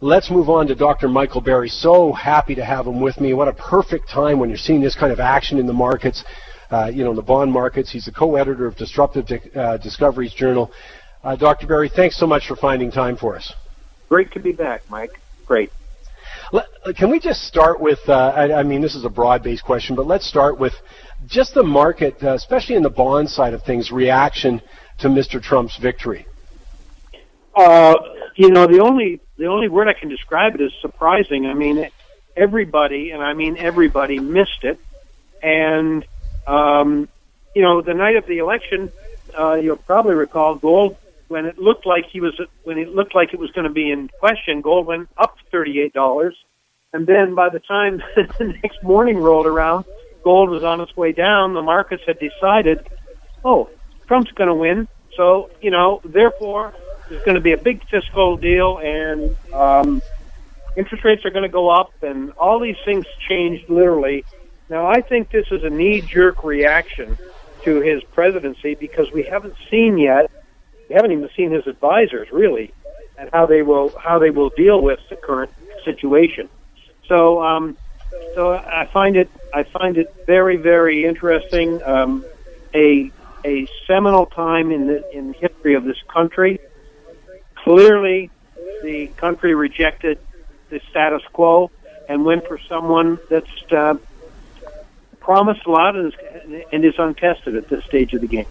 Let's move on to Dr. Michael Berry. So happy to have him with me. What a perfect time when you're seeing this kind of action in the markets, in the bond markets. He's the co-editor of Disruptive Discoveries Journal. Dr. Berry, thanks so much for finding time for us. Great to be back, Mike. Great. Can we just start with, this is a broad-based question, but let's start with just the market, especially in the bond side of things, reaction to Mr. Trump's victory. The only word I can describe it is surprising. I mean, everybody missed it. And, the night of the election, you'll probably recall gold, when it looked like it was going to be in question, gold went up to $38. And then by the time the next morning rolled around, gold was on its way down. The markets had decided, Trump's going to win. So, therefore, there's going to be a big fiscal deal, and interest rates are going to go up, and all these things changed literally. Now, I think this is a knee-jerk reaction to his presidency because we haven't even seen his advisors really, and how they will deal with the current situation. So, I find it very, very interesting. A seminal time in the history of this country. Clearly, the country rejected the status quo and went for someone that's promised a lot and is untested at this stage of the game.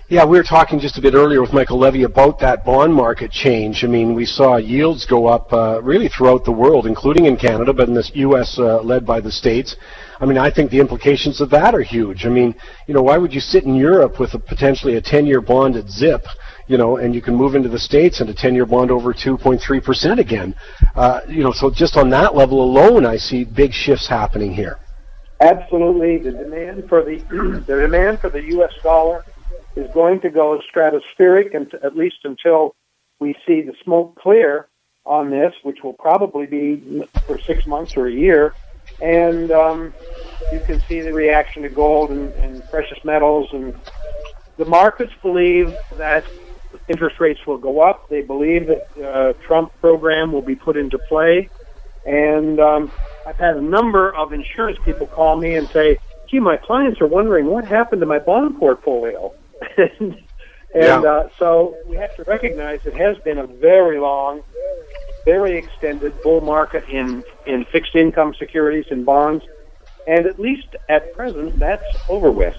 Yeah, we were talking just a bit earlier with Michael Levy about that bond market change. I mean, we saw yields go up really throughout the world, including in Canada, but in the U.S. Led by the States. I mean, I think the implications of that are huge. I mean, why would you sit in Europe with potentially a 10-year bond at zip, and you can move into the States and a 10-year bond over 2.3% again? So just on that level alone, I see big shifts happening here. Absolutely. The demand for the U.S. dollar is going to go stratospheric, and at least until we see the smoke clear on this, which will probably be for 6 months or a year. And you can see the reaction to gold and precious metals. And the markets believe that interest rates will go up. They believe that the Trump program will be put into play. And I've had a number of insurance people call me and say, gee, my clients are wondering what happened to my bond portfolio. So we have to recognize it has been a very long, very extended bull market in fixed income securities and bonds, and at least at present, that's over with.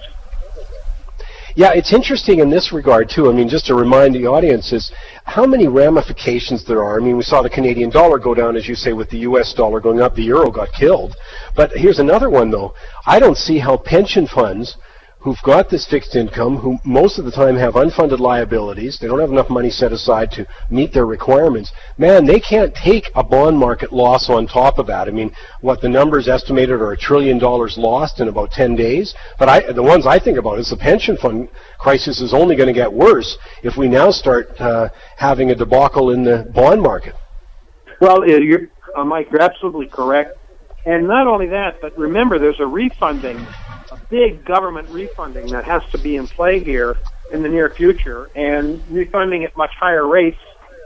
Yeah, it's interesting in this regard, too. I mean, just to remind the audience is how many ramifications there are. I mean, we saw the Canadian dollar go down, as you say, with the U.S. dollar going up. The euro got killed. But here's another one, though. I don't see how pension funds who've got this fixed income, who most of the time have unfunded liabilities, they don't have enough money set aside to meet their requirements, man, they can't take a bond market loss on top of that. I mean, what the numbers estimated are $1 trillion lost in about 10 days, but the ones I think about is the pension fund crisis is only going to get worse if we now start having a debacle in the bond market. Well, Mike, you're absolutely correct. And not only that, but remember, there's a big government refunding that has to be in play here in the near future, and refunding at much higher rates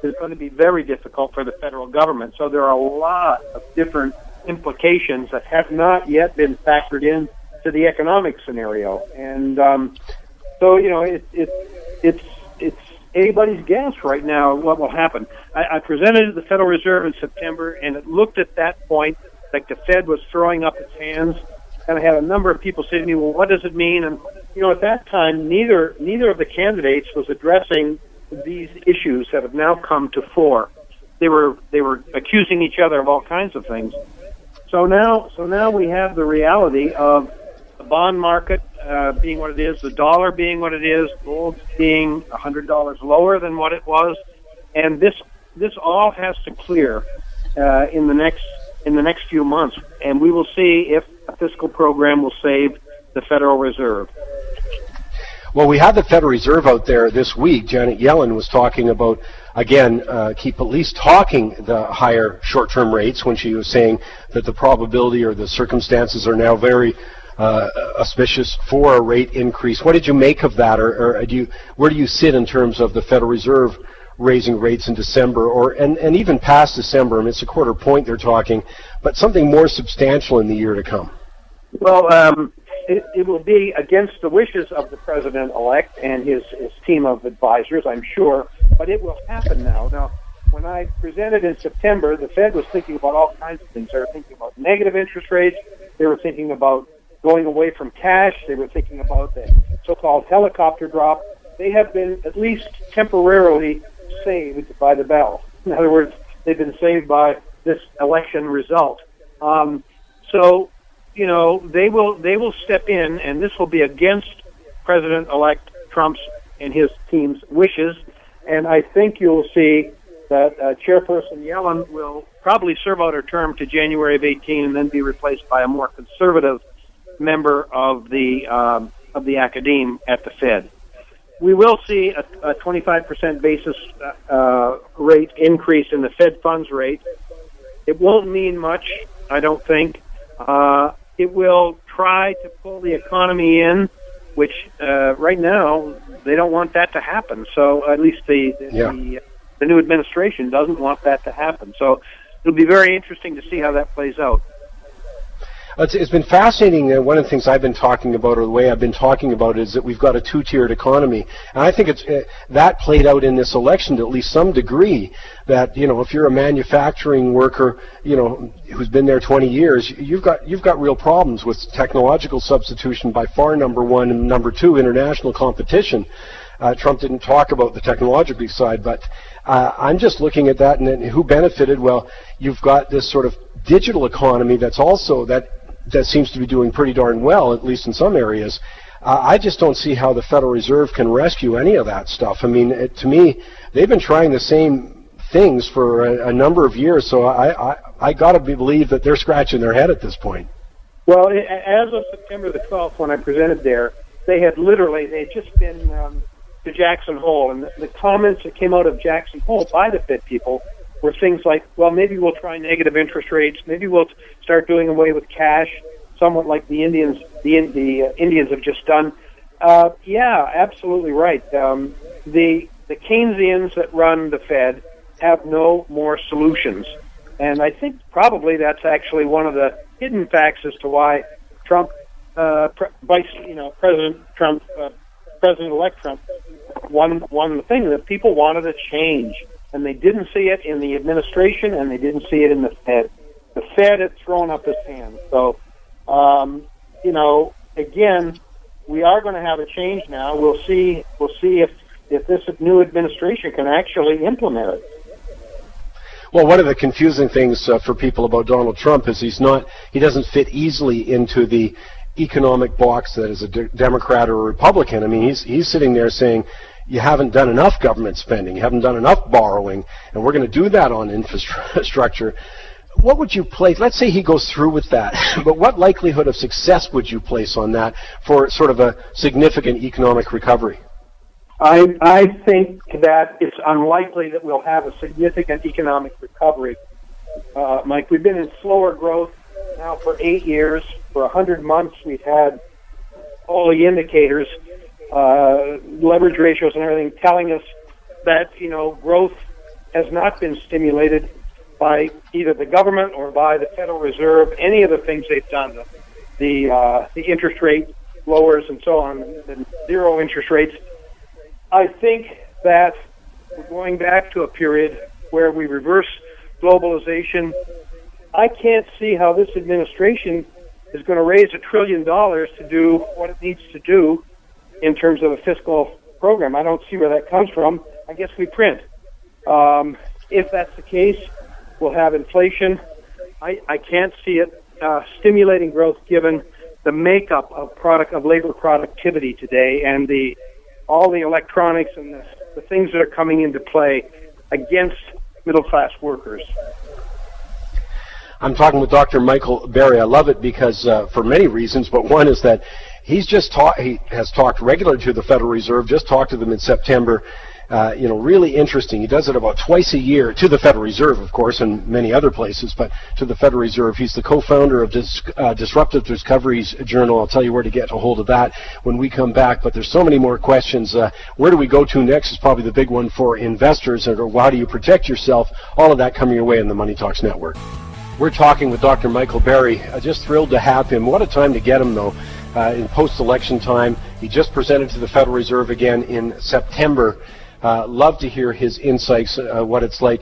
is going to be very difficult for the federal government. So there are a lot of different implications that have not yet been factored in to the economic scenario. And it's anybody's guess right now what will happen. I presented at the Federal Reserve in September, and it looked at that point like the Fed was throwing up its hands. And I had a number of people say to me, well, what does it mean? And, at that time, neither of the candidates was addressing these issues that have now come to fore. They were accusing each other of all kinds of things. So now we have the reality of the bond market being what it is, the dollar being what it is, gold being $100 lower than what it was. And this all has to clear in the next few months, and we will see if a fiscal program will save the Federal Reserve. Well, we had the Federal Reserve out there this week. Janet Yellen was talking about, again, keep at least talking the higher short-term rates when she was saying that the probability or the circumstances are now very auspicious for a rate increase. What did you make of that, or where do you sit in terms of the Federal Reserve raising rates in December, and even past December. I mean, it's a quarter point they're talking, but something more substantial in the year to come. Well, it will be against the wishes of the president-elect and his team of advisors, I'm sure, but it will happen now. Now, when I presented in September, the Fed was thinking about all kinds of things. They were thinking about negative interest rates. They were thinking about going away from cash. They were thinking about the so-called helicopter drop. They have been at least temporarily saved by the bell. In other words, they've been saved by this election result. So, you know, they will step in, and this will be against President-elect Trump's and his team's wishes. And I think you'll see that Chairperson Yellen will probably serve out her term to January of 18 and then be replaced by a more conservative member of the academe at the Fed. We will see a 25% basis rate increase in the Fed funds rate. It won't mean much, I don't think. It will try to pull the economy in, which right now they don't want that to happen. So at least the new administration doesn't want that to happen. So it'll be very interesting to see how that plays out. It's been fascinating. One of the things I've been talking about, or the way I've been talking about, is that we've got a two-tiered economy, and I think it's that played out in this election to at least some degree. That, you know, if you're a manufacturing worker, you know, who's been there 20 years, you've got real problems with technological substitution by far, number one, and number two, international competition. Trump didn't talk about the technological side, but I'm just looking at that, and who benefited? Well, you've got this sort of digital economy that's also that seems to be doing pretty darn well, at least in some areas. I just don't see how the Federal Reserve can rescue any of that stuff. I mean, to me, they've been trying the same things for a number of years, so I got to believe that they're scratching their head at this point. Well, as of September the 12th, when I presented there, they had just been to Jackson Hole, and the comments that came out of Jackson Hole by the Fed people were things like, well, maybe we'll try negative interest rates, maybe we'll start doing away with cash, somewhat like the Indians have just done. Yeah, absolutely right. The Keynesians that run the Fed have no more solutions, and I think probably that's actually one of the hidden facts as to why Trump, President-elect Trump, won the thing that people wanted to change. And they didn't see it in the administration, and they didn't see it in the Fed. The Fed had thrown up its hand. So, again, we are going to have a change now. We'll see if this new administration can actually implement it. Well, one of the confusing things for people about Donald Trump is he doesn't fit easily into the economic box that is a Democrat or a Republican. I mean, he's sitting there saying, you haven't done enough government spending, you haven't done enough borrowing, and we're going to do that on infrastructure. What would you place, let's say he goes through with that, but what likelihood of success would you place on that for sort of a significant economic recovery? I think that it's unlikely that we'll have a significant economic recovery. Mike, we've been in slower growth now for 8 years. For 100 months, we've had all the indicators, leverage ratios and everything, telling us that, growth has not been stimulated by either the government or by the Federal Reserve, any of the things they've done, the interest rate lowers and so on, the zero interest rates. I think that we're going back to a period where we reverse globalization. I can't see how this administration is going to raise $1 trillion to do what it needs to do in terms of a fiscal program. I don't see where that comes from. I guess we print. If that's the case, we'll have inflation. I can't see it stimulating growth given the makeup of labor productivity today and all the electronics and the things that are coming into play against middle-class workers. I'm talking with Dr. Michael Berry. I love it because for many reasons, but one is that he has talked regularly to the Federal Reserve, just talked to them in September. Really interesting. He does it about twice a year to the Federal Reserve, of course, and many other places, but to the Federal Reserve. He's the co-founder of Disruptive Discoveries Journal. I'll tell you where to get a hold of that when we come back, but there's so many more questions. Where do we go to next is probably the big one for investors, or how do you protect yourself? All of that coming your way on the Money Talks Network. We're talking with Dr. Michael Berry. Just thrilled to have him. What a time to get him, though, in post-election time. He just presented to the Federal Reserve again in September. Love to hear his insights, what it's like.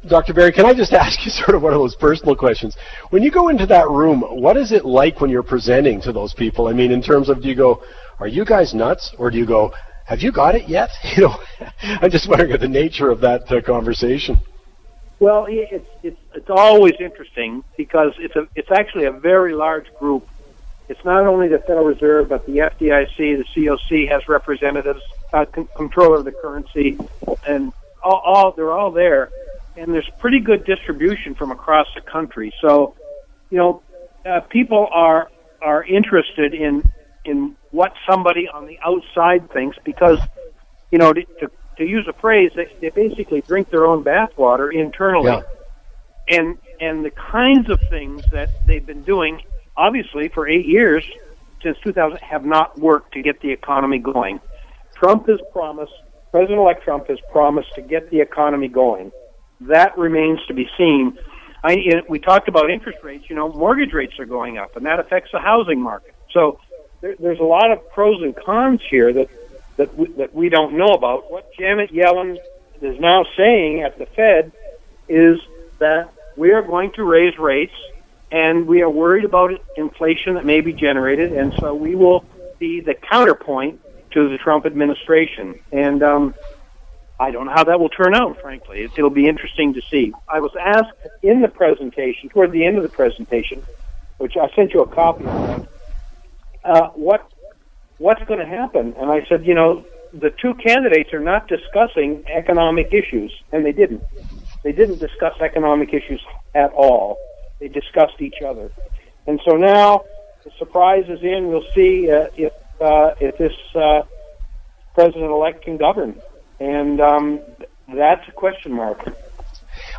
Dr. Berry, can I just ask you sort of one of those personal questions? When you go into that room, what is it like when you're presenting to those people? I mean, in terms of, do you go, are you guys nuts? Or do you go, have you got it yet? I'm just wondering the nature of that conversation. Well, it's always interesting because it's actually a very large group. It's not only the Federal Reserve, but the FDIC, the COC has representatives, controller of the currency, and they're all there. And there's pretty good distribution from across the country. So, people are interested in what somebody on the outside thinks because, to use a phrase, they basically drink their own bathwater internally. Yeah. And the kinds of things that they've been doing, obviously, for 8 years, since 2000, have not worked to get the economy going. President-elect Trump has promised to get the economy going. That remains to be seen. We talked about interest rates. Mortgage rates are going up, and that affects the housing market. So there's a lot of pros and cons here that we don't know about. What Janet Yellen is now saying at the Fed is that we are going to raise rates, and we are worried about inflation that may be generated, and so we will be the counterpoint to the Trump administration. And I don't know how that will turn out, frankly. It'll be interesting to see. I was asked in the presentation, toward the end of the presentation, which I sent you a copy of, what's going to happen? And I said, the two candidates are not discussing economic issues, and they didn't. They didn't discuss economic issues at all. They discussed each other. And so now the surprise is in. We'll see if this president-elect can govern. And that's a question mark.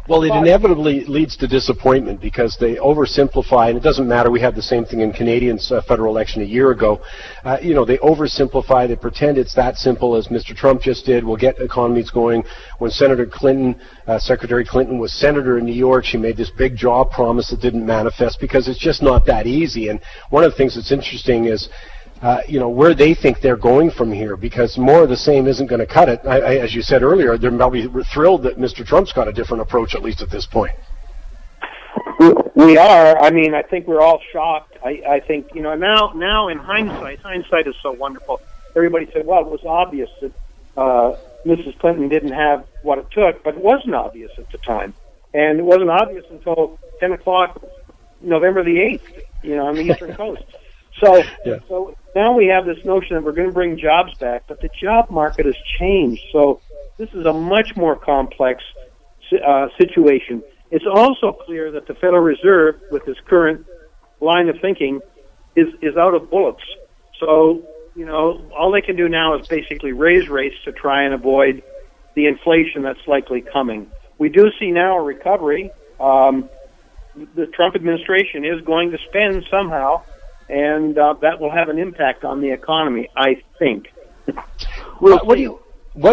Well, it inevitably leads to disappointment because they oversimplify, and it doesn't matter. We had the same thing in Canadians' federal election a year ago. They oversimplify. They pretend it's that simple as Mr. Trump just did. We'll get economies going. When Senator Clinton, Secretary Clinton, was senator in New York, she made this big job promise that didn't manifest because it's just not that easy. And one of the things that's interesting is where they think they're going from here, because more of the same isn't going to cut it. As you said earlier, they're probably thrilled that Mr. Trump's got a different approach, at least at this point. We are. I mean, I think we're all shocked. I think, now in hindsight is so wonderful. Everybody said, well, it was obvious that Mrs. Clinton didn't have what it took, but it wasn't obvious at the time. And it wasn't obvious until 10 o'clock November the 8th, on the Eastern Coast. So now we have this notion that we're going to bring jobs back, but the job market has changed. So this is a much more complex situation. It's also clear that the Federal Reserve, with its current line of thinking, is out of bullets. So, all they can do now is basically raise rates to try and avoid the inflation that's likely coming. We do see now a recovery. The Trump administration is going to spend somehow, and that will have an impact on the economy, I think. What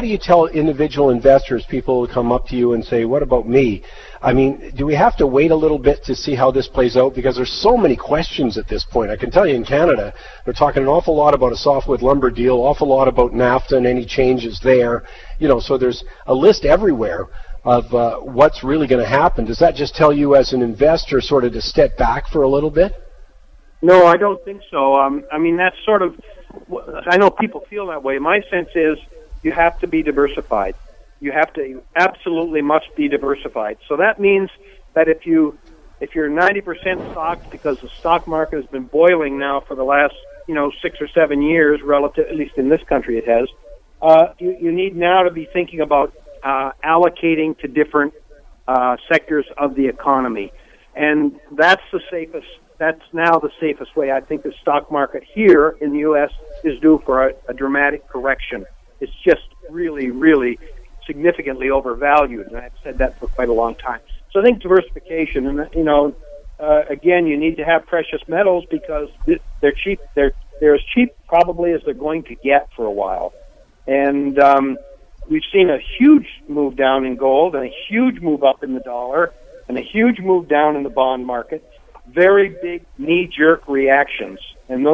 do you tell individual investors, people who come up to you and say, what about me? I mean, do we have to wait a little bit to see how this plays out? Because there's so many questions at this point. I can tell you in Canada, they're talking an awful lot about a softwood lumber deal, awful lot about NAFTA and any changes there. So there's a list everywhere of what's really going to happen. Does that just tell you as an investor sort of to step back for a little bit? No, I don't think so. That's sort of, I know people feel that way. My sense is you have to be diversified. You absolutely must be diversified. So that means that if you're 90% stocked, because the stock market has been boiling now for the last, 6 or 7 years, relative, at least in this country it has, you need now to be thinking about allocating to different sectors of the economy. And that's now the safest way. I think the stock market here in the U.S. is due for a dramatic correction. It's just really, really significantly overvalued, and I've said that for quite a long time. So I think diversification, and again, you need to have precious metals because they're cheap. They're as cheap probably as they're going to get for a while, and we've seen a huge move down in gold and a huge move up in the dollar and a huge move down in the bond market. Very big knee-jerk reactions, and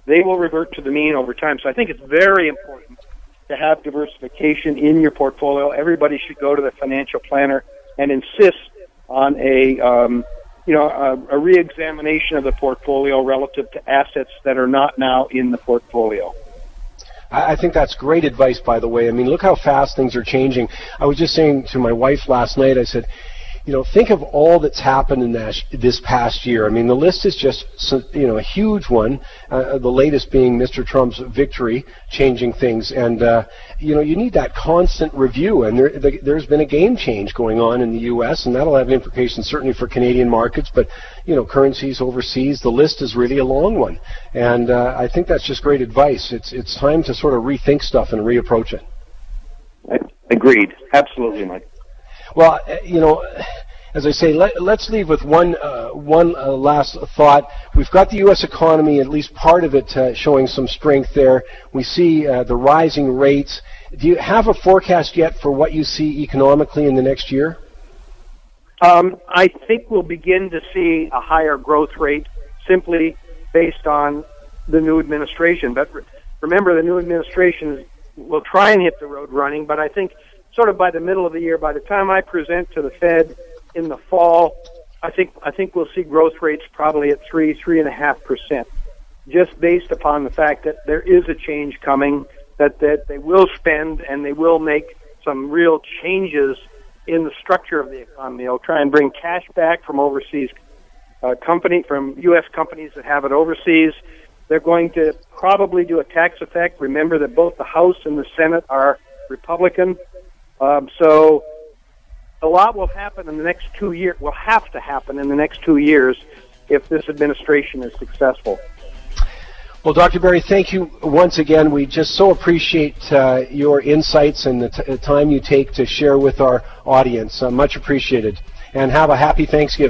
they will revert to the mean over time. So I think it's very important to have diversification in your portfolio. Everybody should go to the financial planner and insist on a re-examination of the portfolio relative to assets that are not now in the portfolio. I think that's great advice, by the way. I mean, look how fast things are changing. I was just saying to my wife last night, I said, think of all that's happened in this past year. I mean, the list is just, a huge one, the latest being Mr. Trump's victory, changing things. And, you need that constant review. And there's been a game change going on in the U.S., and that'll have implications certainly for Canadian markets. But, currencies overseas, the list is really a long one. And I think that's just great advice. It's time to sort of rethink stuff and reapproach it. Agreed. Absolutely, Mike. Well, as I say, let's leave with one last thought. We've got the U.S. economy, at least part of it, showing some strength there. We see the rising rates. Do you have a forecast yet for what you see economically in the next year? I think we'll begin to see a higher growth rate simply based on the new administration. But remember, the new administration will try and hit the road running, but I think sort of by the middle of the year, by the time I present to the Fed in the fall, I think we'll see growth rates probably at 3.5%, just based upon the fact that there is a change coming, that they will spend and they will make some real changes in the structure of the economy. They'll try and bring cash back from overseas from U.S. companies that have it overseas. They're going to probably do a tax effect. Remember that both the House and the Senate are Republican. So a lot will happen in the next 2 years, will have to happen in the next 2 years if this administration is successful. Well, Dr. Berry, thank you once again. We just so appreciate your insights and the time you take to share with our audience. Much appreciated. And have a happy Thanksgiving.